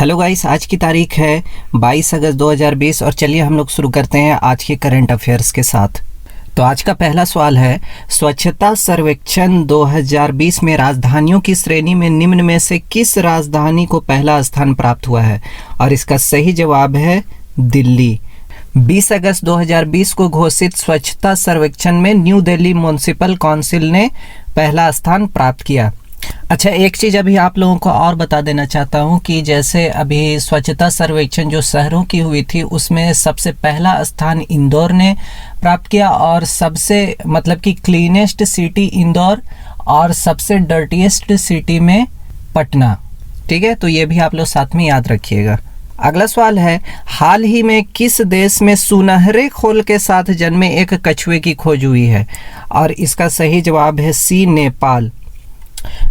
Hello guys, आज की तारीख है 22 अगस्त 2020 और चलिए हम लोग शुरू करते हैं आज के करंट अफेयर्स के साथ। तो आज का पहला सवाल है, स्वच्छता सर्वेक्षण 2020 में राजधानियों की श्रेणी में निम्न में से किस राजधानी को पहला स्थान प्राप्त हुआ है? और इसका सही जवाब है दिल्ली। 20 अगस्त 2020 को घोषित स्वच्छता सर्वेक्षण में न्यू दिल्ली म्युनिसिपल काउंसिल ने पहला स्थान प्राप्त किया। अच्छा, एक चीज़ अभी आप लोगों को और बता देना चाहता हूँ कि जैसे अभी स्वच्छता सर्वेक्षण जो शहरों की हुई थी उसमें सबसे पहला स्थान इंदौर ने प्राप्त किया और सबसे मतलब कि क्लीनेस्ट सिटी इंदौर और सबसे डर्टीएस्ट सिटी में पटना। ठीक है, तो ये भी आप लोग साथ में याद रखिएगा। अगला सवाल है, हाल ही में किस देश में सुनहरे खोल के साथ जन्मे एक कछुए की खोज हुई है? और इसका सही जवाब है सी, नेपाल।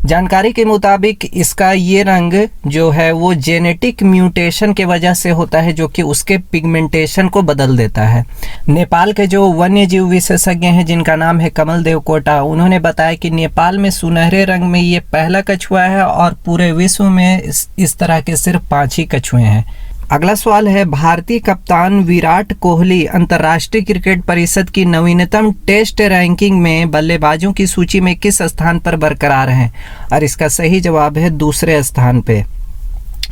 जानकारी के मुताबिक इसका ये रंग जो है वो जेनेटिक म्यूटेशन के वजह से होता है, जो कि उसके पिगमेंटेशन को बदल देता है। नेपाल के जो वन्य जीव विशेषज्ञ हैं जिनका नाम है कमल देव कोटा, उन्होंने बताया कि नेपाल में सुनहरे रंग में ये पहला कछुआ है और पूरे विश्व में इस तरह के सिर्फ 5 ही कछुए हैं। अगला सवाल है, भारतीय कप्तान विराट कोहली अंतर्राष्ट्रीय क्रिकेट परिषद की नवीनतम टेस्ट रैंकिंग में बल्लेबाजों की सूची में किस स्थान पर बरकरार हैं? और इसका सही जवाब है दूसरे स्थान पे।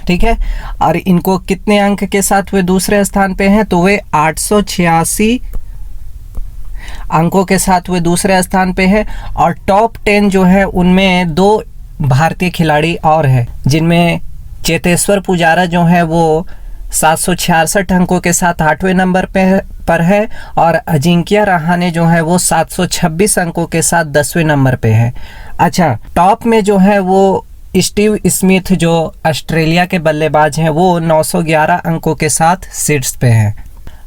ठीक है, और इनको कितने अंक के साथ वे दूसरे स्थान पे हैं? तो वे 886 अंकों के साथ वे दूसरे स्थान पे है। और टॉप 10 जो है उनमें 2 भारतीय खिलाड़ी और हैं, जिनमें चेतेश्वर पुजारा जो है वो 766 अंकों के साथ 8वें नंबर पर है और अजिंक्य रहाणे जो है वो 726 अंकों के साथ 10वें नंबर पे है। अच्छा, टॉप में जो है वो स्टीव स्मिथ जो ऑस्ट्रेलिया के बल्लेबाज हैं वो 911 अंकों के साथ शीर्ष पे हैं।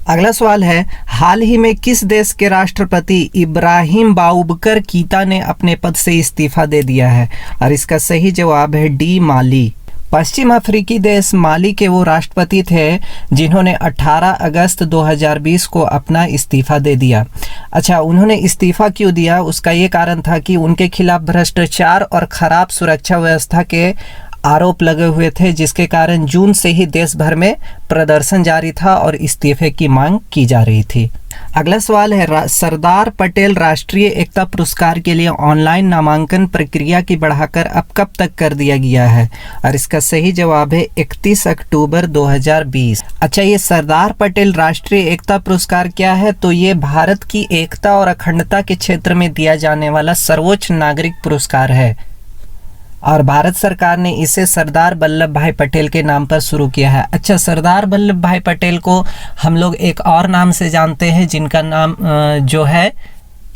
अगला सवाल है, हाल ही में किस देश के राष्ट्रपति इब्राहिम बाउबकर कीता ने अपने पद से इस्तीफा दे दिया है? और इसका सही जवाब है डी, माली। पश्चिम अफ्रीकी देश माली के वो राष्ट्रपति थे जिन्होंने 18 अगस्त 2020 को अपना इस्तीफा दे दिया। अच्छा, उन्होंने इस्तीफा क्यों दिया? उसका ये कारण था कि उनके खिलाफ भ्रष्टाचार और खराब सुरक्षा व्यवस्था के आरोप लगे हुए थे, जिसके कारण जून से ही देश भर में प्रदर्शन जारी था और इस्तीफे की मांग की जा रही थी। अगला सवाल है, सरदार पटेल राष्ट्रीय एकता पुरस्कार के लिए ऑनलाइन नामांकन प्रक्रिया की बढ़ाकर अब कब तक कर दिया गया है? और इसका सही जवाब है 31 अक्टूबर 2020। अच्छा, ये सरदार पटेल राष्ट्रीय एकता पुरस्कार क्या है? तो ये भारत की एकता और अखंडता के क्षेत्र में दिया जाने वाला सर्वोच्च नागरिक पुरस्कार है और भारत सरकार ने इसे सरदार वल्लभ भाई पटेल के नाम पर शुरू किया है। अच्छा, सरदार वल्लभ भाई पटेल को हम लोग एक और नाम से जानते हैं जिनका नाम जो है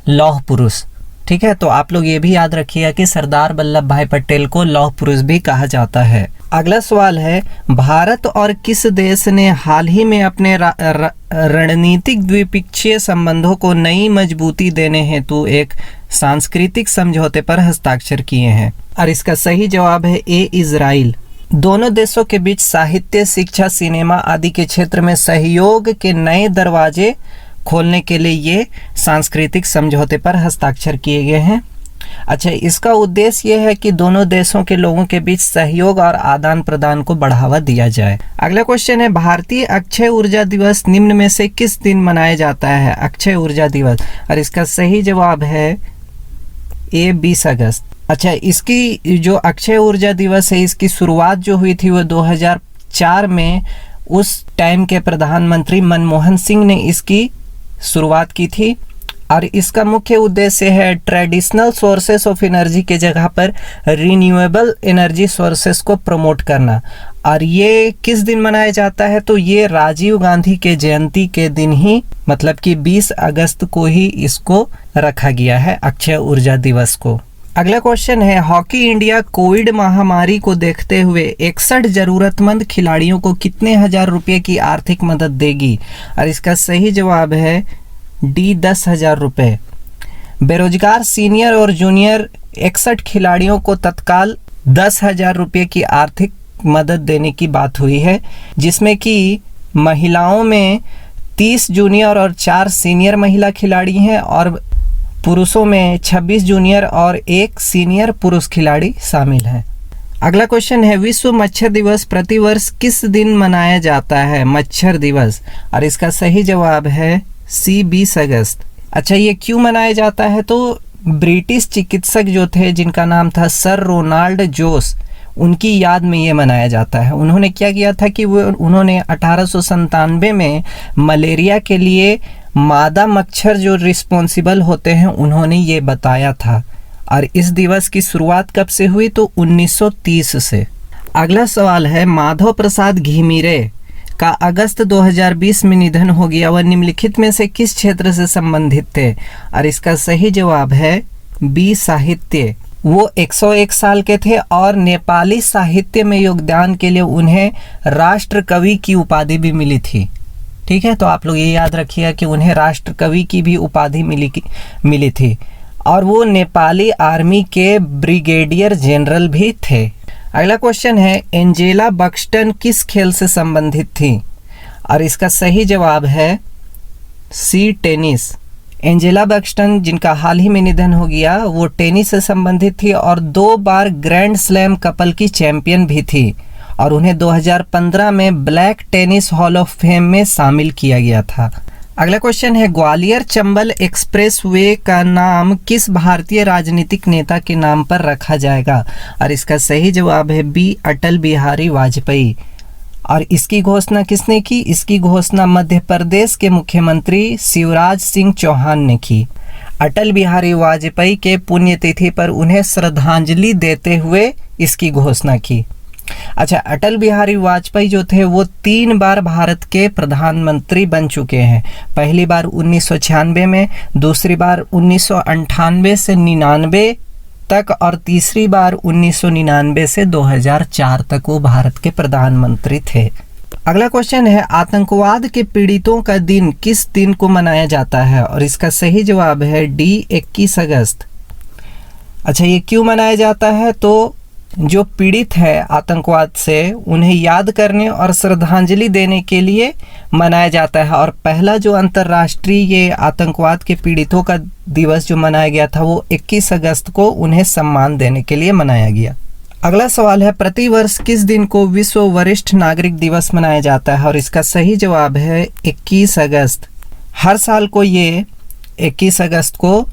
लौह पुरुष। ठीक है, तो आप लोग ये भी याद रखिएगा कि सरदार वल्लभ भाई पटेल को लौह पुरुष भी कहा जाता है। अगला सवाल है, भारत और किस देश ने हाल ही में अपने रणनीतिक द्विपक्षीय संबंधों को नई मजबूती देने हेतु एक सांस्कृतिक समझौते पर हस्ताक्षर किए हैं? और इसका सही जवाब है ए, इजराइल। दोनों देशों के बीच साहित्य, शिक्षा, सिनेमा आदि के क्षेत्र में सहयोग के नए दरवाजे खोलने के लिए ये सांस्कृतिक समझौते पर हस्ताक्षर किए गए हैं। अच्छा, इसका उद्देश्य यह है कि दोनों देशों के लोगों के बीच सहयोग और आदान प्रदान को बढ़ावा दिया जाए। अगला क्वेश्चन है, भारतीय अक्षय ऊर्जा दिवस निम्न में से किस दिन मनाया जाता है? अक्षय ऊर्जा दिवस, और इसका सही जवाब है ए, 20 अगस्त। अच्छा, इसकी जो अक्षय ऊर्जा दिवस है इसकी शुरुआत जो हुई थी वो 2004 में उस टाइम के प्रधानमंत्री मनमोहन सिंह ने इसकी शुरुआत की थी और इसका मुख्य उद्देश्य है ट्रेडिशनल सोर्सेस ऑफ एनर्जी के जगह पर रिन्यूएबल एनर्जी सोर्सेस को प्रमोट करना। और ये किस दिन मनाया जाता है? तो ये राजीव गांधी के जयंती के दिन ही, मतलब कि 20 अगस्त को ही इसको रखा गया है अक्षय ऊर्जा दिवस को। अगला क्वेश्चन है, हॉकी इंडिया कोविड महामारी को देखते हुए 61 जरूरतमंद खिलाड़ियों को कितने हजार रुपये की आर्थिक मदद देगी? और इसका सही जवाब है डी, 10,000 रुपये। बेरोजगार सीनियर और जूनियर 61 खिलाड़ियों को तत्काल 10,000 रुपये की आर्थिक मदद देने की बात हुई है, जिसमें कि महिलाओं में 30 जूनियर और 4 सीनियर महिला खिलाड़ी हैं और पुरुषों में 26 जूनियर और 1 सीनियर पुरुष खिलाड़ी शामिल हैं। अगला क्वेश्चन है, विश्व मच्छर दिवस प्रतिवर्ष किस दिन मनाया जाता है? मच्छर दिवस, और इसका सही जवाब है सी 20 अगस्त। अच्छा, ये क्यों मनाया जाता है? तो ब्रिटिश चिकित्सक जो थे जिनका नाम था सर रोनाल्ड जोस, उनकी याद में ये मनाया जाता है। उन्होंने क्या किया था कि उन्होंने 1897 में मलेरिया के लिए मादा मच्छर जो रिस्पॉन्सिबल होते हैं उन्होंने ये बताया था। और इस दिवस की शुरुआत कब से हुई? तो 1930 से। अगला सवाल है, माधव प्रसाद घिमिरे का अगस्त 2020 में निधन हो गया, वह निम्नलिखित में से किस क्षेत्र से संबंधित थे? और इसका सही जवाब है बी साहित्य। वो 101 साल के थे और नेपाली साहित्य में योगदान के लिए उन्हें राष्ट्र कवि की उपाधि भी मिली थी। ठीक है, तो आप लोग ये याद रखिएगा कि उन्हें राष्ट्र कवि की भी उपाधि मिली थी, और वो नेपाली आर्मी के ब्रिगेडियर जनरल भी थे। अगला क्वेश्चन है, एंजेला बक्सटन किस खेल से संबंधित थी? और इसका सही जवाब है सी टेनिस। एंजेला बक्सटन जिनका हाल ही में निधन हो गया, वो टेनिस से संबंधित थी और 2 बार ग्रैंड स्लैम कपल की चैंपियन भी थी, और उन्हें 2015 में black tennis hall of fame में शामिल किया गया था। अगला क्वेश्चन है, ग्वालियर चंबल एक्सप्रेसवे का नाम किस भारतीय राजनीतिक नेता के नाम पर रखा जाएगा? और इसका सही जवाब है बी अटल बिहारी वाजपेयी। और इसकी घोषणा किसने की? इसकी घोषणा मध्य प्रदेश के मुख्यमंत्री शिवराज सिंह चौहान ने की। अटल बिहारी वाजपेयी के पुण्यतिथि पर उन्हें श्रद्धांजलि देते हुए इसकी घोषणा की। अच्छा, अटल बिहारी वाजपेयी जो थे वो 3 बार भारत के प्रधानमंत्री बन चुके हैं। पहली बार 1996 में, दूसरी बार 1998 से 99 तक, और तीसरी बार 1999 से 2004 तक वो भारत के प्रधानमंत्री थे। अगला क्वेश्चन है, आतंकवाद के पीड़ितों का दिन किस दिन को मनाया जाता है? और इसका सही जवाब है डी 21 अगस्त। अच्छा, ये क्यों मनाया जाता है? तो जो पीड़ित है आतंकवाद से, उन्हें याद करने और श्रद्धांजलि देने के लिए मनाया जाता है। और पहला जो अंतर्राष्ट्रीय ये आतंकवाद के पीड़ितों का दिवस जो मनाया गया था वो 21 अगस्त को उन्हें सम्मान देने के लिए मनाया गया। अगला सवाल है, प्रतिवर्ष किस दिन को विश्व वरिष्ठ नागरिक दिवस मनाया जाता है? और इसका सही जवाब है 21 अगस्त। हर साल को ये 21 अगस्त को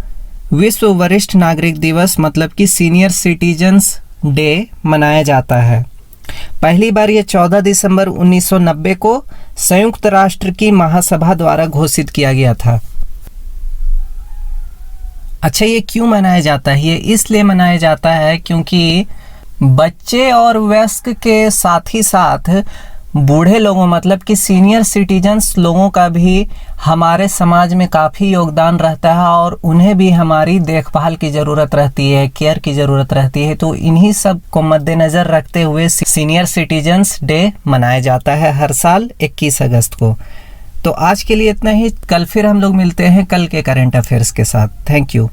विश्व वरिष्ठ नागरिक दिवस मतलब कि सीनियर सिटीजन्स डे मनाया जाता है। पहली बार ये 14 दिसंबर 1990 को संयुक्त राष्ट्र की महासभा द्वारा घोषित किया गया था। अच्छा, ये क्यों मनाया जाता है? ये इसलिए मनाया जाता है क्योंकि बच्चे और वयस्क के साथ ही साथ बूढ़े लोगों मतलब कि सीनियर सिटीजन्स लोगों का भी हमारे समाज में काफ़ी योगदान रहता है, और उन्हें भी हमारी देखभाल की ज़रूरत रहती है, केयर की ज़रूरत रहती है। तो इन्हीं सब को मद्देनज़र रखते हुए सीनियर सिटीजन्स डे मनाया जाता है हर साल 21 अगस्त को। तो आज के लिए इतना ही। कल फिर हम लोग मिलते हैं कल के करंट अफेयर्स के साथ। Thank you.